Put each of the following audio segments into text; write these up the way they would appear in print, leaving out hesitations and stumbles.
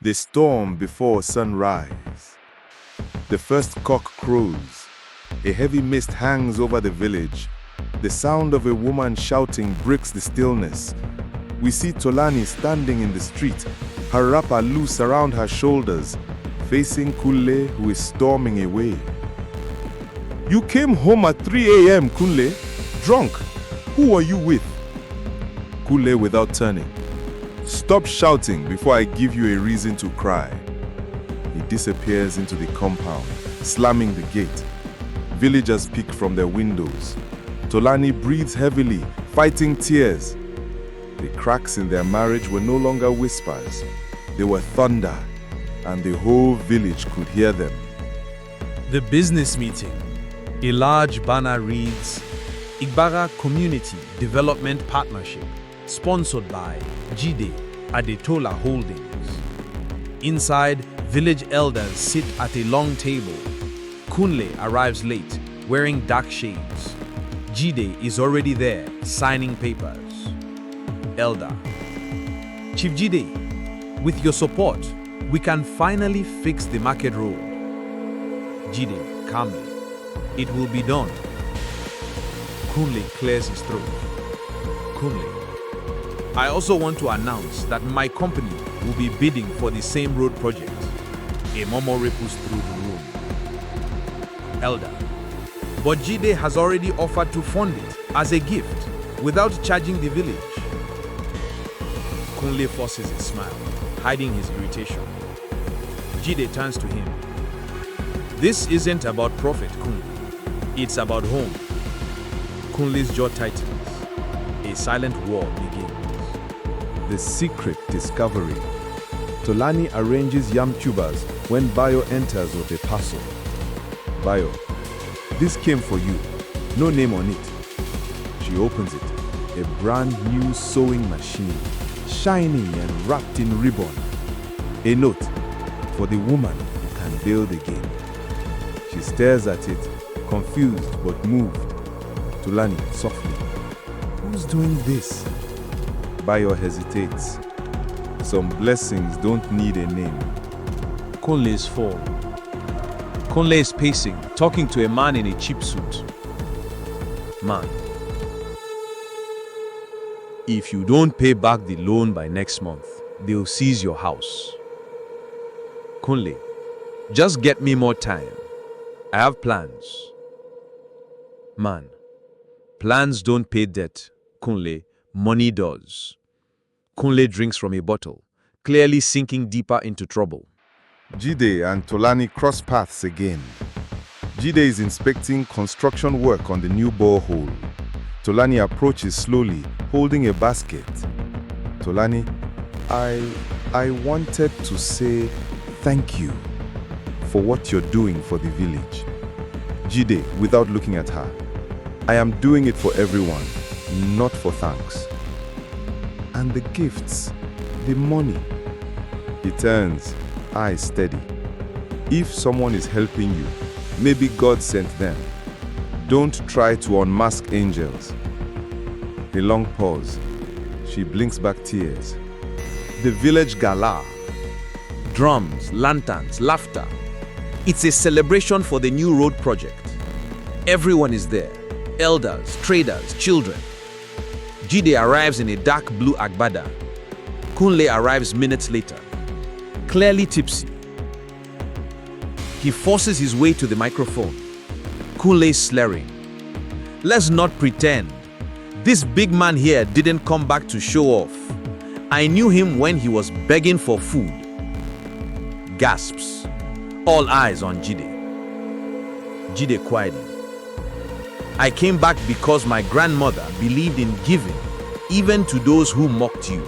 The storm before sunrise. The first cock crows. A heavy mist hangs over the village. The sound of a woman shouting breaks the stillness. We see Tolani standing in the street, her wrapper loose around her shoulders, facing Kunle, who is storming away. You came home at 3 a.m., Kunle. Drunk. Who were you with? Kunle without turning. Stop shouting before I give you a reason to cry. He disappears into the compound, slamming the gate. Villagers peek from their windows. Tolani breathes heavily, fighting tears. The cracks in their marriage were no longer whispers. They were thunder, and the whole village could hear them. The business meeting. A large banner reads, Igbara Community Development Partnership, sponsored by Jide Adetola Holdings. Inside, village elders sit at a long table. Kunle arrives late, wearing dark shades. Jide is already there, signing papers. Elder: Chief Jide, with your support, we can finally fix the market road. Jide, calmly: it will be done. Kunle clears his throat. Kunle: I also want to announce that my company will be bidding for the same road project. A murmur ripples through the room. Elder: but Jide has already offered to fund it as a gift without charging the village. Kunle forces a smile, hiding his irritation. Jide turns to him. This isn't about profit, Kunle. It's about home. Kunle's jaw tightens. A silent war begins. The secret discovery. Tolani arranges yam tubers when Bayo enters with a parcel. Bayo: this came for you. No name on it. She opens it. A brand new sewing machine, shiny and wrapped in ribbon. A note for the woman who can build again. She stares at it, confused but moved. Tolani softly: who's doing this? Bayo hesitates. Some blessings don't need a name. Kunle's fall. Kunle is pacing, talking to a man in a cheap suit. Man: if you don't pay back the loan by next month, they'll seize your house. Kunle: just get me more time. I have plans. Man: plans don't pay debt, Kunle. Money does. Kunle drinks from a bottle, clearly sinking deeper into trouble. Jide and Tolani cross paths again. Jide is inspecting construction work on the new borehole. Tolani approaches slowly, holding a basket. Tolani: I wanted to say thank you for what you're doing for the village. Jide, without looking at her: I am doing it for everyone, not for thanks. And the gifts, the money. He turns, eyes steady. If someone is helping you, maybe God sent them. Don't try to unmask angels. A long pause. She blinks back tears. The village gala. Drums, lanterns, laughter. It's a celebration for the new road project. Everyone is there. Elders, traders, children. Jide arrives in a dark blue agbada. Kunle arrives minutes later, clearly tipsy. He forces his way to the microphone. Kunle is slurring. Let's not pretend. This big man here didn't come back to show off. I knew him when he was begging for food. Gasps. All eyes on Jide. Jide quietly: I came back because my grandmother believed in giving, even to those who mocked you.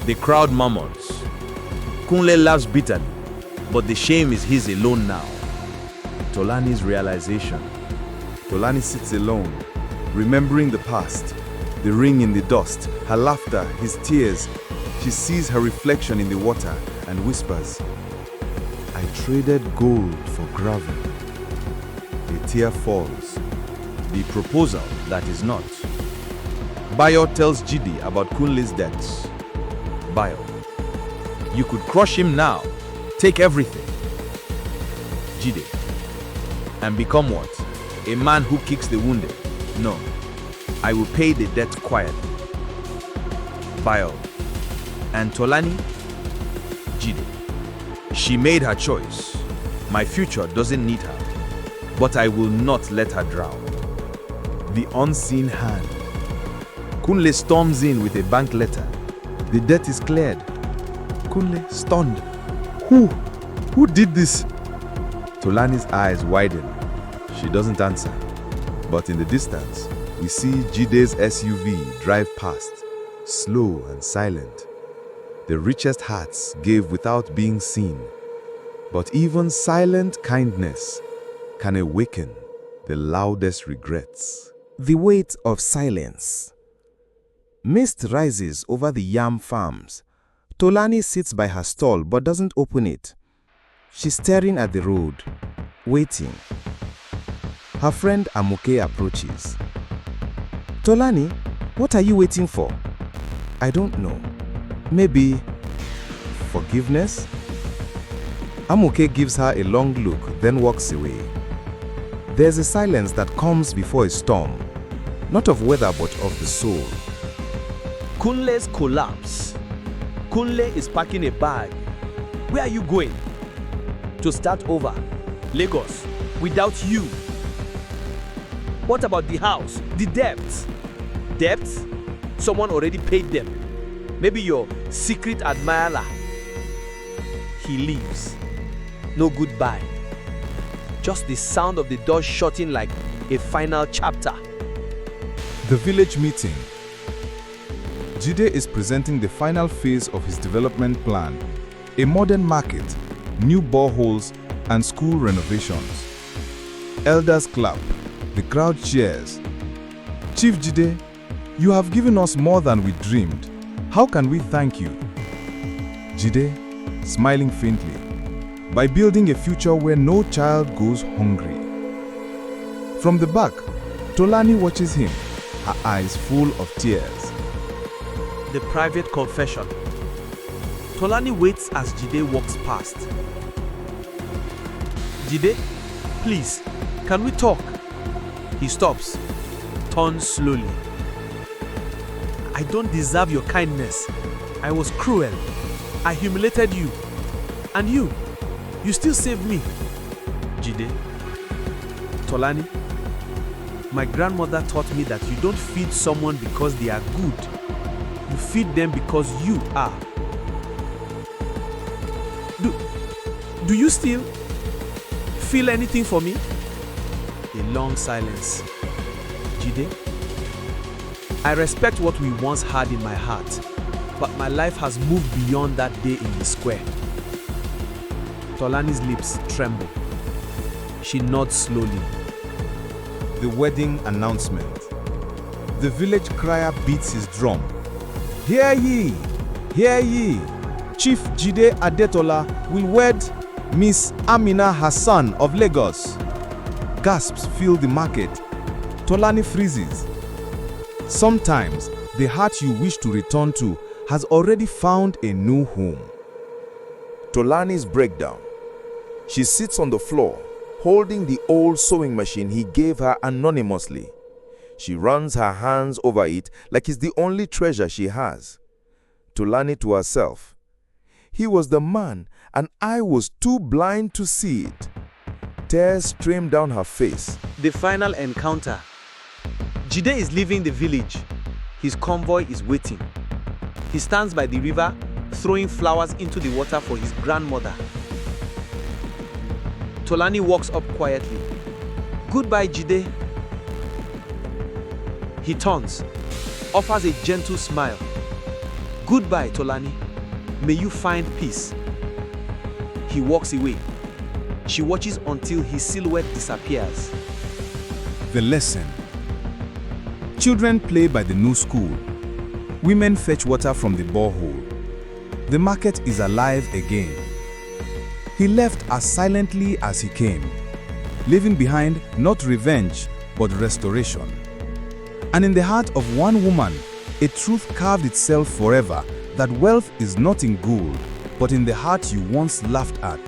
The crowd murmurs. Kunle laughs bitterly, but the shame is his alone now. Tolani's realization. Tolani sits alone, remembering the past, the ring in the dust, her laughter, his tears. She sees her reflection in the water and whispers: I traded gold for gravel. A tear falls. The proposal that is not. Bayo tells Jide about Kunle's debts. Bayo: You could crush him now, take everything, Jide, and become what? A man who kicks the wounded. No, I will pay the debt quietly. Bio and Tolani, Jide. She made her choice. My future doesn't need her, but I will not let her drown. The unseen hand. Kunle storms in with a bank letter. The debt is cleared. Kunle stunned. Who did this? Tolani's eyes widen. She doesn't answer. But in the distance, we see Jide's SUV drive past, slow and silent. The richest hearts gave without being seen. But even silent kindness can awaken the loudest regrets. The weight of silence. Mist rises over the yam farms. Tolani sits by her stall but doesn't open it. She's staring at the road, waiting. Her friend Amoke approaches. Tolani, what are you waiting for? I don't know. Maybe forgiveness? Amoke gives her a long look, then walks away. There's a silence that comes before a storm, not of weather but of the soul. Kunle's collapse. Kunle is packing a bag. Where are you going? To start over. Lagos, without you. What about the house? The debts? Debts? Someone already paid them. Maybe your secret admirer. He leaves. No goodbye. Just the sound of the door shutting like a final chapter. The village meeting. Jide is presenting the final phase of his development plan. A modern market, new boreholes, and school renovations. Elders clap. The crowd cheers. Chief Jide, you have given us more than we dreamed. How can we thank you? Jide, smiling faintly, by building a future where no child goes hungry. From the back, Tolani watches him, her eyes full of tears. The private confession. Tolani waits as Jide walks past. Jide, please, can we talk? He stops, turns slowly. I don't deserve your kindness. I was cruel. I humiliated you. And you still saved me. Jide, Tolani, my grandmother taught me that you don't feed someone because they are good. You feed them because you are. Do you still feel anything for me? A long silence. Jide, I respect what we once had in my heart, but my life has moved beyond that day in the square. Tolani's lips tremble. She nods slowly. The wedding announcement. The village crier beats his drum. Hear ye! Hear ye! Chief Jide Adetola will wed Miss Amina Hassan of Lagos. Gasps fill the market. Tolani freezes. Sometimes, the heart you wish to return to has already found a new home. Tolani's breakdown. She sits on the floor, holding the old sewing machine he gave her anonymously. She runs her hands over it like it's the only treasure she has. Tolani to herself. He was the man, and I was too blind to see it. Tears stream down her face. The final encounter. Jide is leaving the village. His convoy is waiting. He stands by the river, throwing flowers into the water for his grandmother. Tolani walks up quietly. Goodbye, Jide. He turns, offers a gentle smile. Goodbye, Tolani. May you find peace. He walks away. She watches until his silhouette disappears. The lesson. Children play by the new school. Women fetch water from the borehole. The market is alive again. He left as silently as he came, leaving behind not revenge, but restoration. And in the heart of one woman, a truth carved itself forever that wealth is not in gold, but in the heart you once laughed at.